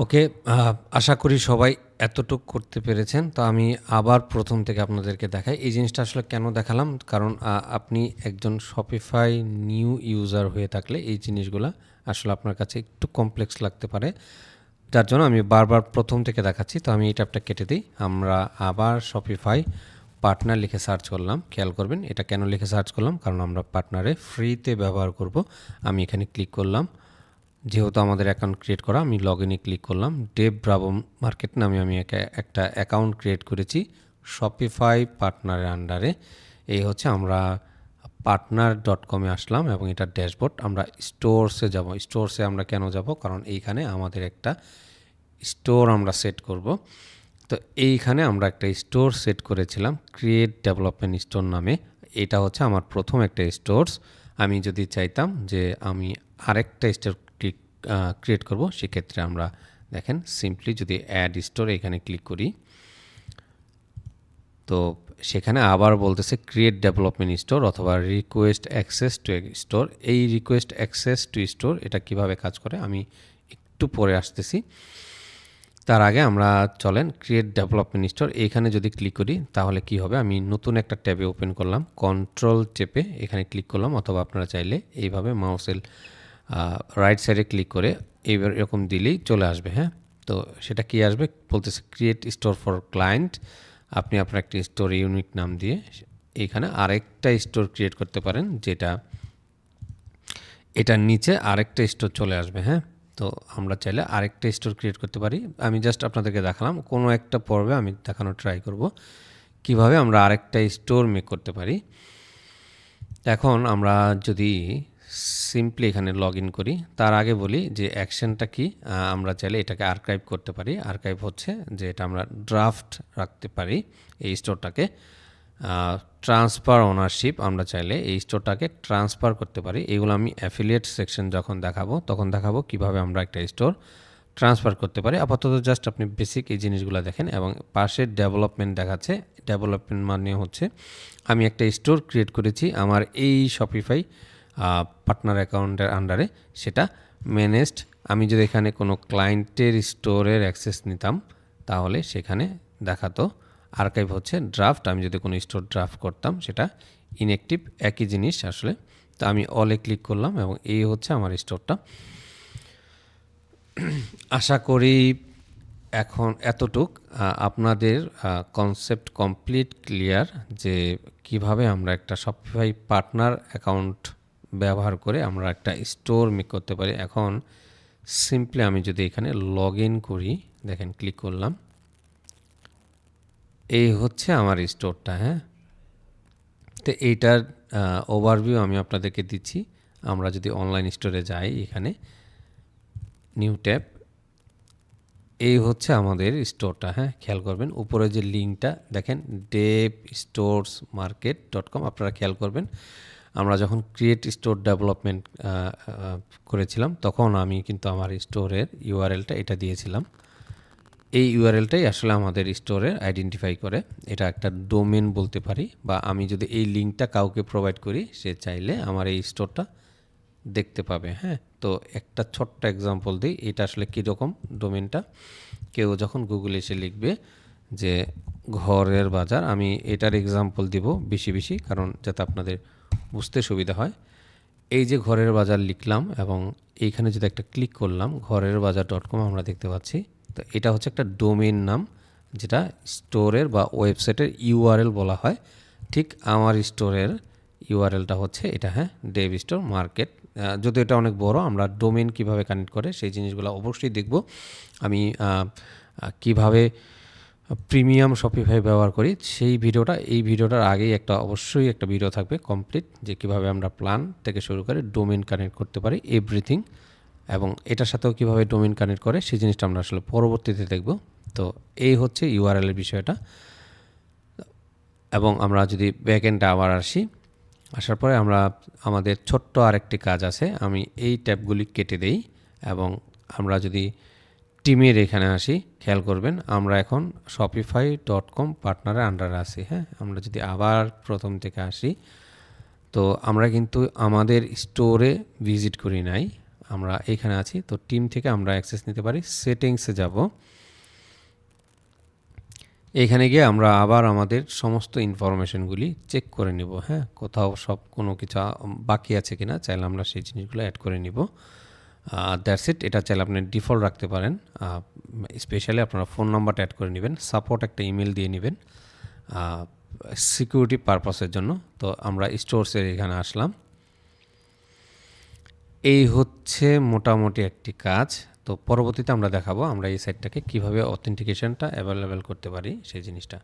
ওকে, আশা করি সবাই এতটুক করতে পেরেছেন। তো আমি আবার প্রথম থেকে আপনাদেরকে দেখাই। এই জিনিসটা আসলে কেন দেখালাম? কারণ আপনি একজন Shopify নিউ ইউজার হয়ে থাকলে এই জিনিসগুলা আসলে আপনার কাছে একটু কমপ্লেক্স লাগতে পারে। যার জন্য আমি বারবার প্রথম থেকে দেখাচ্ছি। তো আমি এই ট্যাবটা কেটে দিই। আমরা আবার Shopify পার্টনার লিখে সার্চ করলাম। খেয়াল করবেন এটা কেন লিখে সার্চ করলাম? কারণ আমরা পার্টনারে ফ্রিতে ব্যবহার করব। আমি এখানে ক্লিক করলাম। যেহেতু আমাদের অ্যাকাউন্ট ক্রিয়েট করা, আমি লগ ইনে ক্লিক করলাম। ডেভ ব্রাভো মার্কেট নামে আমি একটা অ্যাকাউন্ট ক্রিয়েট করেছি শপিফাই পার্টনারের আন্ডারে। এই হচ্ছে আমরা partner.com-এ আসলাম এবং এটা ড্যাশবোর্ড। আমরা স্টোরসে যাব। স্টোরসে আমরা কেন যাব? কারণ এইখানে আমাদের একটা স্টোর আমরা সেট করব। তো এইখানে আমরা একটা স্টোর সেট করেছিলাম ক্রিয়েট ডেভেলপমেন্ট স্টোর নামে। এটা হচ্ছে আমার প্রথম একটা স্টোরস। আমি যদি চাইতাম যে আমি আরেকটা স্টোর ক্রিয়েট করব, সেক্ষেত্রে আমরা দেখেন সিম্পলি যদি অ্যাড স্টোর এখানে ক্লিক করি, তো সেখানে আবার বলতেছে ক্রিয়েট ডেভেলপমেন্ট স্টোর অথবা রিকোয়েস্ট অ্যাক্সেস টু স্টোর। এই রিকোয়েস্ট অ্যাক্সেস টু স্টোর এটা কিভাবে কাজ করে আমি একটু পরে আসতেছি। তার আগে আমরা চলেন ক্রিয়েট ডেভেলপমেন্ট স্টোর এইখানে যদি ক্লিক করি তাহলে কি হবে? আমি নতুন একটা ট্যাবে ওপেন করলাম, কন্ট্রোল চেপে এখানে ক্লিক করলাম, অথবা আপনারা চাইলে এইভাবে মাউসের রাইট সাইডে ক্লিক করে এইবার এরকম দিলেই চলে আসবে। হ্যাঁ, তো সেটা কি আসবে? বলতেছে ক্রিয়েট স্টোর ফর ক্লায়েন্ট। আপনি আপনার একটা স্টোর ইউনিক নাম দিয়ে এইখানে আরেকটা স্টোর ক্রিয়েট করতে পারেন, যেটা এটার নিচে আরেকটা স্টোর চলে আসবে। হ্যাঁ, তো আমরা চাইলে আরেকটা স্টোর ক্রিয়েট করতে পারি। আমি জাস্ট আপনাদেরকে দেখালাম, কোনো একটা পর্বে আমি দেখানোর ট্রাই করব কিভাবে আমরা আরেকটা স্টোর মেক করতে পারি। এখন আমরা যদি সিম্পলি এখানে লগ ইন করি, তার আগে বলি যে অ্যাকশনটা কি। আমরা চাইলে এটাকে আর্কাইভ করতে পারি। আর্কাইভ হচ্ছে যে এটা আমরা ড্রাফট রাখতে পারি এই স্টোরটাকে। ট্রান্সফার ওনারশিপ, আমরা চাইলে এই স্টোরটাকে ট্রান্সফার করতে পারি। এগুলো আমি অ্যাফিলিয়েট সেকশন যখন দেখাবো তখন দেখাবো কিভাবে আমরা একটা স্টোর ট্রান্সফার করতে পারি। আপাতত জাস্ট আপনি বেসিক এই জিনিসগুলো দেখেন। এবং পাশে ডেভেলপমেন্ট দেখাচ্ছে। ডেভেলপমেন্ট মানে হচ্ছে আমি একটা স্টোর ক্রিয়েট করেছি আমার এই শপিফাই পার্টনার অ্যাকাউন্টের আন্ডারে, সেটা ম্যানেজড। আমি যদি এখানে কোনো ক্লায়েন্টের স্টোরের অ্যাক্সেস নিতাম তাহলে সেখানে দেখাতো আর্কাইভ হচ্ছে ড্রাফট। আমি যদি কোনো স্টোর ড্রাফট করতাম সেটা ইনঅ্যাক্টিভ, একই জিনিস আসলে। তো আমি অলে ক্লিক করলাম এবং এই হচ্ছে আমার স্টোরটা। আশা করি এখন এতটুক আপনাদের কনসেপ্ট কমপ্লিট ক্লিয়ার যে কিভাবে আমরা একটা শপিফাই পার্টনার অ্যাকাউন্ট ব্যবহার করে আমরা একটা স্টোর মেক করতে পারি। এখন সিম্পলি আমি যদি এখানে লগ ইন করি, দেখেন ক্লিক করলাম, এই হচ্ছে আমার স্টোরটা। হ্যাঁ, তো এইটার ওভারভিউ আমি আপনাদেরকে দিচ্ছি। আমরা যদি অনলাইন স্টোরে যাই, এখানে নিউ ট্যাব, এই হচ্ছে আমাদের স্টোরটা। হ্যাঁ, খেয়াল করবেন উপরে যে লিঙ্কটা দেখেন devstoresmarket.com, আপনারা খেয়াল করবেন আমরা যখন ক্রিয়েট স্টোর ডেভেলপমেন্ট করেছিলাম তখন আমি কিন্তু আমার স্টোরের ইউআরএলটা এটা দিয়েছিলাম। এই ইউআরএলটাই আসলে আমাদের স্টোরে আইডেন্টিফাই করে। এটা একটা ডোমেন বলতে পারি, বা আমি যদি এই লিঙ্কটা কাউকে প্রোভাইড করি সে চাইলে আমার এই স্টোরটা দেখতে পাবে। হ্যাঁ, তো একটা ছোট্ট এক্সাম্পল দিই, এটা আসলে কীরকম ডোমেনটা। কেউ যখন গুগলে এসে লিখবে যে ঘরের বাজার, আমি এটার এক্সাম্পল দিব বেশি বেশি কারণ যাতে আপনাদের বুঝতে সুবিধা হয়। এই যে ঘরের বাজার লিখলাম এবং এইখানে যদি একটা ক্লিক করলাম ঘরের বাজার.com আমরা দেখতে পাচ্ছি। তো এটা হচ্ছে একটা ডোমেন নাম, যেটা স্টোরের বা ওয়েবসাইটের ইউআরএল বলা হয়। ঠিক আমার স্টোরের ইউআরএলটা হচ্ছে এটা। হ্যাঁ, ডেভ স্টোর মার্কেট। যদি এটা অনেক বড়, আমরা ডোমেন কিভাবে কানেক্ট করে সেই জিনিসগুলো অবশ্যই দেখব। আমি কিভাবে প্রিমিয়াম শপিফাই ব্যবহার করি সেই ভিডিওটা, এই ভিডিওটার আগেই অবশ্যই একটা ভিডিও থাকবে কমপ্লিট, যে কিভাবে আমরা প্ল্যান থেকে শুরু করে ডোমেন কানেক্ট করতে পারি এভরিথিং, এবং এটার সাথেও কিভাবে ডোমেন কানেক্ট করে সেই জিনিসটা আমরা আসলে পরবর্তীতে দেখব। তো এই হচ্ছে ইউআরএল এর বিষয়টা। এবং আমরা যদি ব্যাকএন্ডে আবার আসার পরে আমরা আমাদের ছোট্ট আরেকটি কাজ আছে, আমি এই ট্যাবগুলি কেটে দেই এবং আমরা যদি টিমের এখানে আসি, খেয়াল করবেন আমরা এখন shopify.com পার্টনারের আন্ডারে আছি। হ্যাঁ, আমরা যদি আবার প্রথম থেকে আসি, তো আমরা কিন্তু আমাদের স্টোরে ভিজিট করি নাই, আমরা এইখানে আছি। তো টিম থেকে আমরা অ্যাক্সেস নিতে পারি। সেটিংসে যাব। এখানে গিয়ে আমরা আবার আমাদের সমস্ত ইনফরমেশনগুলি চেক করে নিব। হ্যাঁ, কোথাও কোনো কিছু বাকি আছে কিনা, চাইলে আমরা সেই জিনিসগুলো অ্যাড করে নিব। That's it. এটা চাইলে আপনি ডিফল্ট রাখতে পারেন। স্পেশালি আপনারা ফোন নাম্বারটা অ্যাড করে নেবেন, সাপোর্ট একটা ইমেল দিয়ে নেবেন সিকিউরিটি পারপাসের জন্য। তো আমরা স্টোরসের এখানে আসলাম। এই হচ্ছে মোটামুটি একটি কাজ। তো পরবর্তীতে আমরা দেখাবো আমরা এই সাইটটাকে কীভাবে অথেন্টিকেশনটা অ্যাভেলেবেল করতে পারি সেই জিনিসটা।